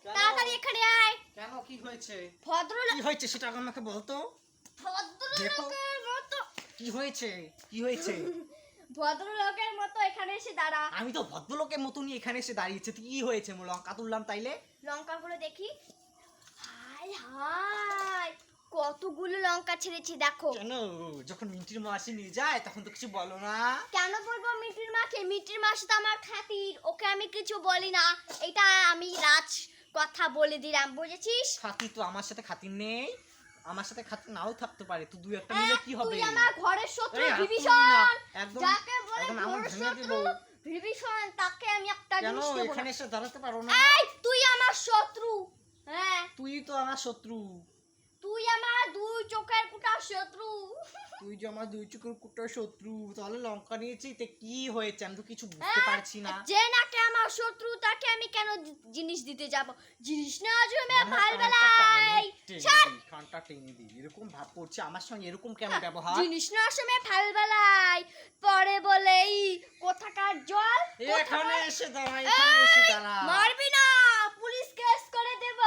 তাড়াতাড়ি এখানে আয়। কেন কি হয়েছে? ভদ্রলোক কি হয়েছে সেটা আমাকে বলতো। ভদ্রলোকের মতো কি হয়েছে? কি হয়েছে? ভদ্রলোকের মতো এখানে এসে দাঁড়া। আমি তো ভদ্রলোকের মতনই এখানে এসে দাঁড়িয়েছি। কি হয়েছে? লঙ্কা তুললাম তাইলে। লঙ্কাগুলো দেখি। হাই হাই, কতগুলো লঙ্কা ছেড়েছি দেখো। কেন? যখন মিন্টির মাসি নিয়ে যায় তখন তো কিছু বলো না। কেন বলবো মিটির মাকে? মিটির মাসি তো আমার খাতির, ওকে আমি কিছু বলি না। এটা আমি রাজ কথা বলে দিলাম, বুঝেছিস? খাতির তো আমার সাথে খাতির নেই। আমার সাথে খাতির নাও থাকতে পারে। তুই দুই একটা মিলে কি হবে? তুই আমার ঘরের শত্রু এই, বিভীষণ। একদম যাকে বলে একদম আমার ঘরের ভেঙে শত্রু দিব। বিভীষণ, তাকে আমি একটা কেন জিনিস দেব এখানে না। এসে দাঁড়াতে পারো না? এই তুই আমার শত্রু। হ্যাঁ, তুই তো আমার শত্রু। তুই আমার দুই চোখের কুটা শত্রু। তুই যে আমার দুই চোখের কুটার শত্রু, তাহলে লঙ্কা নিয়েছি তে কি হয়েছে? আমি তো কিছু বুঝতে পারছি না। যে নাকি আমার শত্রু তাকে আমি কেন জিনিস দিতে যাব? জিনিস নেওয়ার জন্য ভাল বেলায় কানটা টেনে দি। এরকম ভাব করছে আমার সঙ্গে, এরকম কেন ব্যবহার? জিনিস নেওয়ার সময় ভাল বেলায় পরে বলেই কোথাকার জল। এখানে এসে দাঁড়া, এখানে এসে দাঁড়া। মারবি না, পুলিশ কেস করে দেব।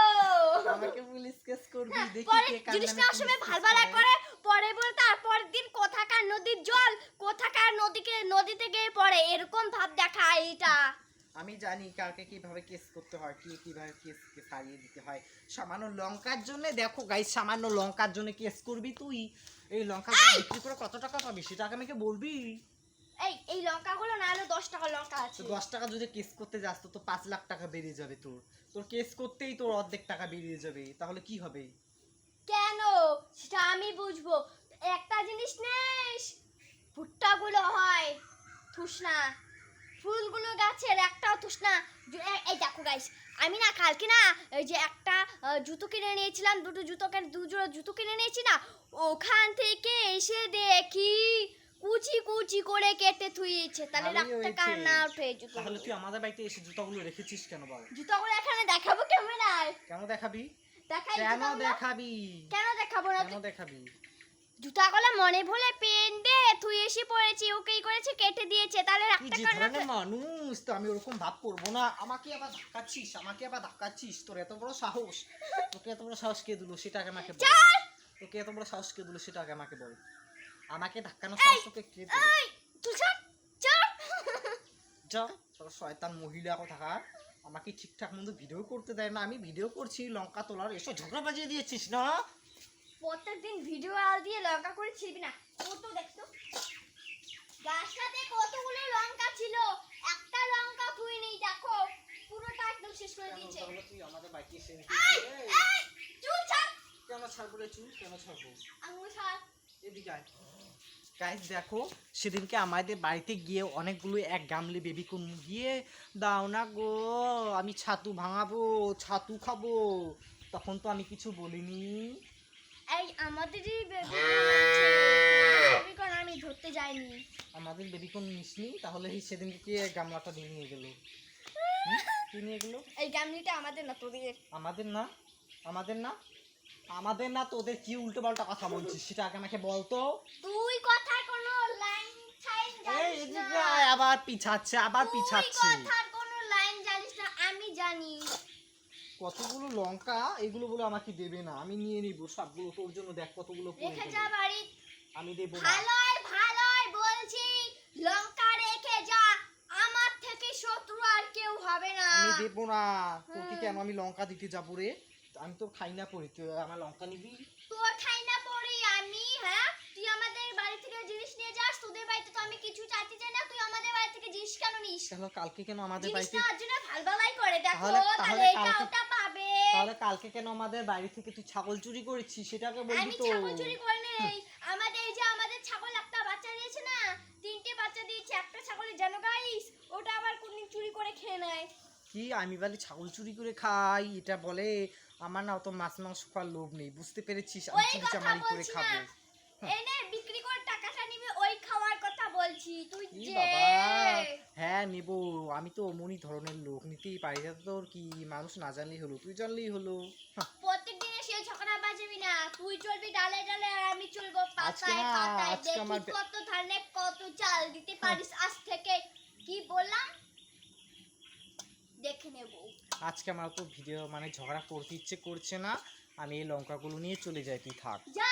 আমাকে পুলিশ কেস করবি? দেখি পরে কে কার জিনিস নামে নেওয়ার পুলিশ সময় কেস ভাল বেলায় করে। করে পরে বলে তারপর দিন কোথাকার নদীর জল কোথাকার নদীতে গিয়ে পড়ে, এরকম ভাব দেখায় এটা। আমি জানি কাকে কিভাবে কেস করতে হয়, কি কিভাবে কেসকে সারিয়ে দিতে হয়। সামান্য লঙ্কার জন্য দেখো গাইস, সামান্য লঙ্কার জন্য কেস করবি তুই? এই লঙ্কা বিক্রি করে কত টাকা পাবি সেটা আমাকে বলবি? এই লঙ্কাগুলো না হলে 10 টাকা লঙ্কা আছে। 10 টাকা যদি কেস করতে যাস তো 5 লাখ টাকা বেরিয়ে যাবে তোর। তোর কেস করতেই তোর অর্ধেক টাকা বেরিয়ে যাবে, তাহলে কি হবে? কেন সেটা আমি বুঝবো। একটা জিনিস নেই, ভুট্টাগুলো হয় থুসনা, ফুলগুলো গাছের একটাও থুসনা। এই দেখো গাইস, আমি না কালকে না এই যে একটা জুতো কিনে নিয়েছিলাম, দু জোড়া জুতো কিনে নিয়েছি না, ওখান থেকে এসে দেখি কুচি কুচি করে কেটে থুইয়েছে। তাহলে ভালোই রাখতে হয়েছে। কার না উঠে জুতো? তাহলে তুই আমাদের বাড়িতে এসে জুতাগুলো রেখেছিস কেন বল? জুতোগুলো এখানে দেখাবো ক্যামেরায়। কেন দেখাবি? দেখাই কেন জুতোগুলো? দেখাবি? কেন দেখাবো না? কেন দেখাবি? জুতাগুলো মনে ভুলে পেন দে তুই এসে পড়েছি, ওকেই করেছে কেটে দিয়েছে, তাহলে তুই রাখতে যে কার না? ধরনের মানুষ, তো আমি ওরকম ভাব করবো না। আমাকে আবার ধাক্কাচ্ছিস, আমাকে আবার ধাক্কাচ্ছিস। তোর এত বড় সাহস? তোকে এত বড় সাহস কে দিল সেটা আগে আমাকে বল। তোকে এত বড় সাহস কে দিল সেটা আগে আমাকে বল। আমাকে ধাক্কানোর সাহস তোকে কে দিল? এই তুই ছাড় ছাড়। যা, তোর শয়তান মহিলা কোথাকার। আমাকে ঠিকঠাক মতো ভিডিও করতে দেয় না। আমি ভিডিও করছি লঙ্কা তোলার, এসব ঝগড়া বাজিয়ে দিয়েছিস না? প্রত্যেকদিন ভিডিও আল দিয়ে লঙ্কা করে ছিড়বি না। কত দেখতো গাছটাতে কতগুলো লঙ্কা ছিল, একটা লঙ্কা তুই নেই, দেখো পুরোটা একদম শেষ করে দিয়েছে। তাহলে তুই আমাদের বাড়িতে এসে এই এই চুল ছাড়। কেন ছাড়বো রে চুল? কেন ছাড়বো? আঙুল ছাড়। এদিকে আয়। গাইস দেখো, সেদিনকে আমাদের বাড়িতে গিয়ে অনেকগুলো এক গামলি বেবিকর্ন গিয়ে দাও না গো, আমি ছাতু ভাঙাবো, ছাতু খাবো। তখন তো আমি কিছু বলিনি। এই আমাদেরই বেবিকর্ন আমি ধরতে যাইনি। আমাদের বেবিকর্ন নিসনি, তাহলে সেদিনকে কে গামলাটা নিয়ে গেল? কি নিয়ে গেল? এই গামলিটা আমাদের না তোদের। আমাদের না? আমাদের না? আমাদের না তোদের? কি উল্টো পাল্টা কথা বলছিস সেটা আগে আমাকে বলতো। তুই কথা কোনো লাইন ছাইন এই জানিস না। এদিকে আয়, আবার পিছাচ্ছে, আবার পিছাচ্ছে। তুই কথার কোনো লাইন জানিস না, আমি জানি। কতগুলো লঙ্কা, এগুলো বলে আমাকে দেবে না। আমি নিয়ে নিব সবগুলো, তোর জন্য দেখ কতগুলো পড়ে রেখে গেল। যা বাড়ি। আমি দেব না। ভালোই বলছি, লঙ্কা রেখে যা, আমার থেকে শত্রু আর কেউ হবে না। আমি দেব না। তোকে কেন আমি লঙ্কা দিতে যাবো রে? আমি তো খাই না পড়ি, তুই আমার লঙ্কা নিবি? তোর খাই না পড়ি আমি? হ্যাঁ, তুই আমাদের বাড়ি থেকে জিনিস নিয়ে যাস, তোদের বাড়িতে তো আমি কিছু চাইতে চাই না, তুই আমাদের বাড়ি থেকে জিনিস কেন নিস? তাহলে কালকে কেন আমাদের জিনিস বাড়িতে? নেওয়ার জন্য ভালবালাই করে দেখো, তাহলে তাহলে এটা কালকে, ওটা পাবে। তাহলে কালকে কেন আমাদের বাড়ি থেকে তুই ছাগল চুরি করেছিস সেটাকে বলবি আমি তো? ছাগল চুরি করে নেই। আমাদের ছাগল একটা বাচ্চা দিয়েছে না, 3টে বাচ্চা দিয়েছে, একটা ছাগলের জানো গাইস, ওটা আবার কোনদিন চুরি করে খেয়ে নেয়। কি আমি বলি ছাগল চুরি করে খাই এটা বলে? আমার না অত মাছ মাংস খাওয়ার লোভ নেই, বুঝতে পেরেছিস? আমি ওই চুরি কথা চামারি করে বলছি না, খাবো। এনে বিক্রি করে টাকাটা নিবে, ওই খাওয়ার কথা বলছি। তুই কি যে বাবা, হ্যাঁ নেব। আমি তো অমনি ধরনের লোক, নিতেই পারি। তোর কি, মানুষ না জানলেই হলো, তুই জানলেই হলো। প্রত্যেকদিন এসে ঝগড়া বাজাবি না। তুই চলবি ডালে ডালে আর আমি চলবো আজকে পাতায় না, পাতায়। আজকে দেখি আমার কত ধানে কত চাল দিতে পারিস আজ থেকে। কি বললাম? দেখে নেব। আজকে আমার তো ভিডিও মানে ঝগড়া করতে ইচ্ছে করছে না, আমি এই লঙ্কাগুলো নিয়ে চলে যাই, তুই থাক। যা